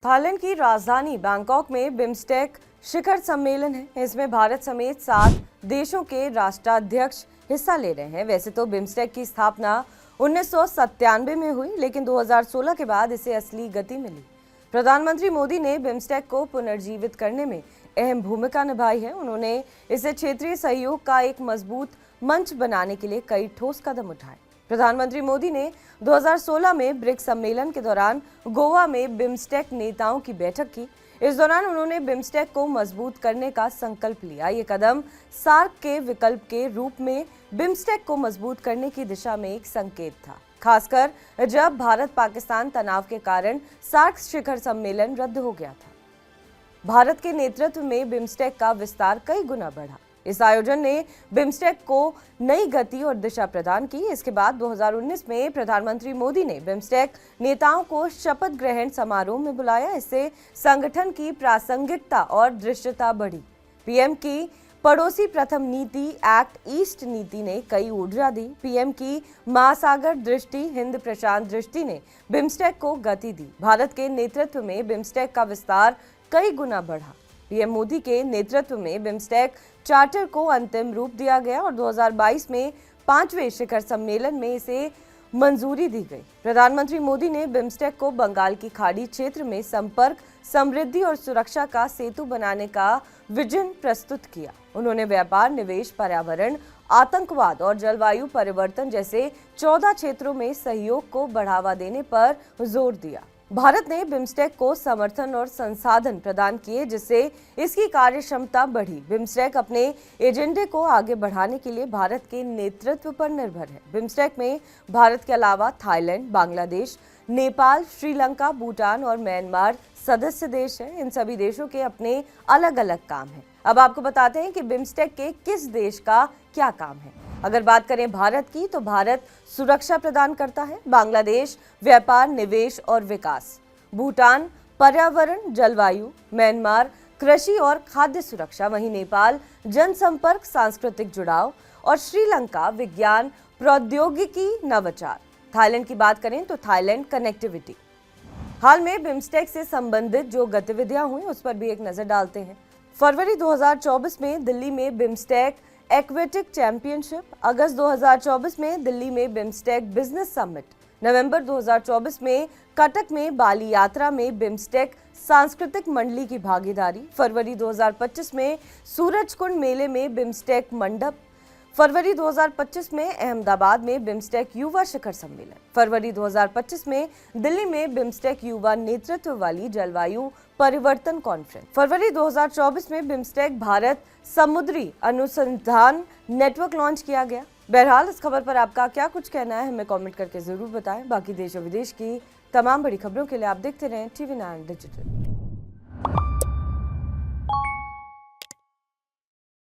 Thailand की राजधानी Bangkok में बिम्स्टेक शिखर सम्मेलन है। इसमें भारत समेत 7 देशों के राष्ट्राध्यक्ष हिस्सा ले रहे हैं। वैसे तो बिम्स्टेक की स्थापना 1997 में हुई, लेकिन 2016 के बाद इसे असली गति मिली। प्रधानमंत्री मोदी ने बिम्स्टेक को पुनर्जीवित करने में अहम भूमिका निभाई है। उन्होंने इसे क्षेत्रीय सहयोग का एक मजबूत मंच बनाने के लिए कई ठोस कदम उठाए। प्रधानमंत्री मोदी ने 2016 में ब्रिक्स सम्मेलन के दौरान गोवा में बिम्स्टेक नेताओं की बैठक की। इस दौरान उन्होंने बिम्स्टेक को मजबूत करने का संकल्प लिया। ये कदम सार्क के विकल्प के रूप में बिम्स्टेक को मजबूत करने की दिशा में एक संकेत था, खासकर जब भारत पाकिस्तान तनाव के कारण सार्क शिखर सम्मेलन रद्द हो गया था। भारत के नेतृत्व में बिम्स्टेक का विस्तार कई गुना बढ़ा। इस आयोजन ने बिम्स्टेक को नई गति और दिशा प्रदान की। इसके बाद 2019 में प्रधानमंत्री मोदी ने बिम्स्टेक नेताओं को शपथ ग्रहण समारोह में बुलाया। इससे संगठन की प्रासंगिकता और दृश्यता बढ़ी। पीएम की पड़ोसी प्रथम नीति एक्ट ईस्ट नीति ने कई ऊर्जा दी। पीएम की महासागर दृष्टि, हिंद प्रशांत दृष्टि ने बिम्स्टेक को गति दी। भारत के नेतृत्व में बिम्स्टेक का विस्तार कई गुना बढ़ा। पीएम मोदी के नेतृत्व में बिम्स्टेक चार्टर को अंतिम रूप दिया गया और 2022 में 5वें शिखर सम्मेलन में इसे मंजूरी दी गई। प्रधानमंत्री मोदी ने बिम्स्टेक को बंगाल की खाड़ी क्षेत्र में संपर्क, समृद्धि और सुरक्षा का सेतु बनाने का विजन प्रस्तुत किया। उन्होंने व्यापार, निवेश, पर्यावरण, आतंकवाद और जलवायु परिवर्तन जैसे 14 क्षेत्रों में सहयोग को बढ़ावा देने पर जोर दिया। भारत ने बिम्स्टेक को समर्थन और संसाधन प्रदान किए, जिससे इसकी कार्यक्षमता बढ़ी। बिम्स्टेक अपने एजेंडे को आगे बढ़ाने के लिए भारत के नेतृत्व पर निर्भर है। बिम्स्टेक में भारत के अलावा थाईलैंड, बांग्लादेश, नेपाल, श्रीलंका, भूटान और म्यांमार सदस्य देश हैं। इन सभी देशों के अपने अलग अलग काम हैं। अब आपको बताते हैं कि बिम्स्टेक के किस देश का क्या काम है। अगर बात करें भारत की, तो भारत सुरक्षा प्रदान करता है, बांग्लादेश व्यापार, निवेश और विकास, भूटान पर्यावरण, जलवायु, म्यांमार कृषि और खाद्य सुरक्षा, वहीं नेपाल जनसंपर्क, सांस्कृतिक जुड़ाव और श्रीलंका विज्ञान, प्रौद्योगिकी, नवाचार। थाईलैंड की बात करें तो थाईलैंड कनेक्टिविटी। हाल में बिम्स्टेक से संबंधित जो गतिविधियां हुई उस पर भी एक नजर डालते हैं। फरवरी 2024 में दिल्ली में बिम्स्टेक एक्वेटिक चैंपियनशिप, अगस्त 2024 में दिल्ली में बिम्स्टेक बिजनेस समिट, नवंबर 2024 में कटक में बाली यात्रा में बिम्स्टेक सांस्कृतिक मंडली की भागीदारी, फरवरी 2025 में सूरजकुंड मेले में बिम्स्टेक मंडप, फरवरी 2025 में अहमदाबाद में बिम्स्टेक युवा शिखर सम्मेलन, फरवरी 2025 में दिल्ली में बिम्स्टेक युवा नेतृत्व वाली जलवायु परिवर्तन कॉन्फ्रेंस, फरवरी 2024 में बिम्स्टेक भारत समुद्री अनुसंधान नेटवर्क लॉन्च किया गया। बहरहाल इस खबर पर आपका क्या कुछ कहना है, हमें कमेंट करके जरूर बताएं। बाकी देश और विदेश की तमाम बड़ी खबरों के लिए आप देखते रहें TV9 डिजिटल।